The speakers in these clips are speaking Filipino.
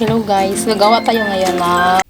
Hello guys, gagawa tayo ngayon na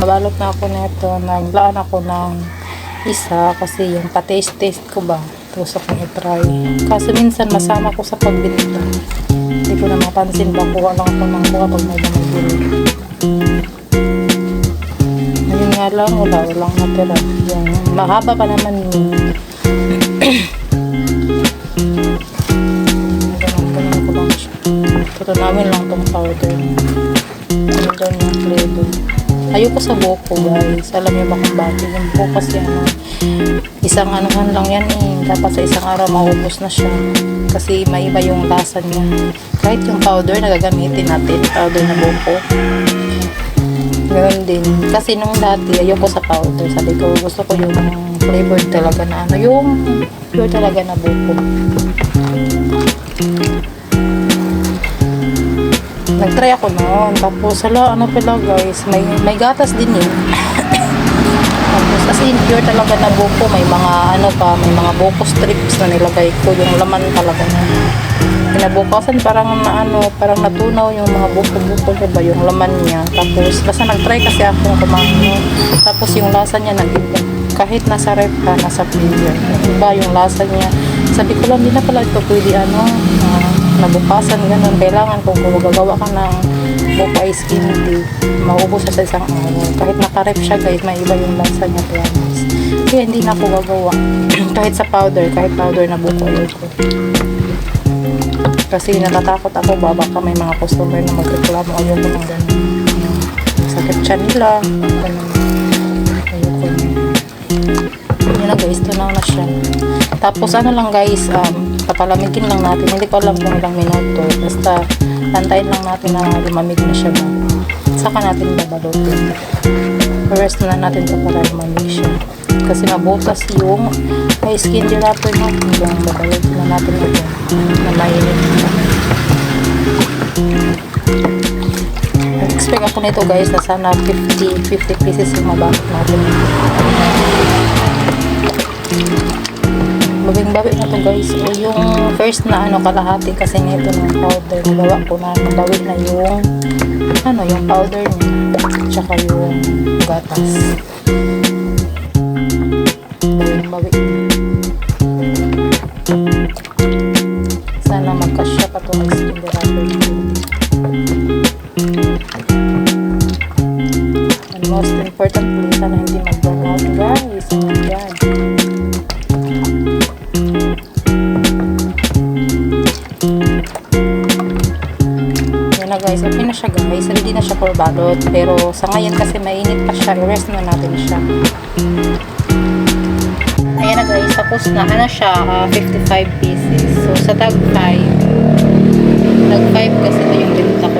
nabalot na ako nito, naglaan ako ng isa kasi yung pa-taste ko ba, gusto kong i-try. Kasi minsan masama ko sa pagbinta, hindi ko na mapansin ba, kuha lang ako ng buka pag may bumibili. Ngayon nga lang, walang natira. Yung mahaba pa naman yun. Ganun ko lang siya. Pero namin lang itong powder. Ano doon yung flavor. Ayoko sa buko guys. Alam niyo ba kung bakit? Yung buko kasi isang anuhan lang yan eh. Dapat sa isang araw maubos na siya. Kasi may iba yung lasa niya. Kahit yung powder na gagamitin natin, powder na buko. Ganoon din. Kasi nung dati, ayoko sa powder. Sabi ko, gusto ko yung flavored talaga na ano. Yung pure talaga na buko. Nag-try ako noon. Tapos, ano pala guys, may gatas din yun. Tapos, kasi pure talaga na buko. May mga, may mga buko strips na nilagay ko. Yung laman talaga na. Kinabukasan, parang natunaw yung mga buko-buko, diba? Yung laman niya. Tapos, basta nag-try kasi ako kumain. Tapos, yung lasa niya nag-iba. Kahit nasa ref ka, nasa freezer. Iba yung lasa niya. Sabi ko lang, hindi na pala ito pwede nabukasan, ganun. Kailangan kung gagawa ka ng buko ice candy, maubos siya sa isang araw. Kahit naka-ref siya guys, may iba yung lasa niya, promise. Kaya hindi na ako gagawa. Kahit sa powder, kahit powder na buko ayoko. Kasi natatakot ako, baka may mga customer na magreklamo, ayoko ng ganun. Sakit siya nila, ganun. Ayoko na. Yun na guys, tunaw na siya. Tapos lang guys, papalamigin lang natin. Hindi ko alam kung ilang minuto. Basta lantayin lang natin na lumamig na siya ba. Saka natin babalutin. Rest na natin ito para lumamig siya. Kasi mabutas yung ice candy wrapper natin. Yung babalutin na natin ito na mainit. Expect ako nito guys na sana 50 pieces yung mabalot natin. Babing-babi na to guys. O yung first na kalahati kasi nito ng powder. Nagawa ko na nabawi na yung yung powder niya. Tsaka yung gatas. Babing-babi. Sana magkasya pa itong extender wrapper dito. And most importantly, sana hindi mag-burn out guys. Oh my God. Yan na guys, okay na siya guys. Ready na siya for balot. Pero sa ngayon kasi mainit pa siya. I-rest na natin siya. Ayan na guys, tapos na. Ano siya? 55 pieces. So sa tag 5 kasi ito yung binita ko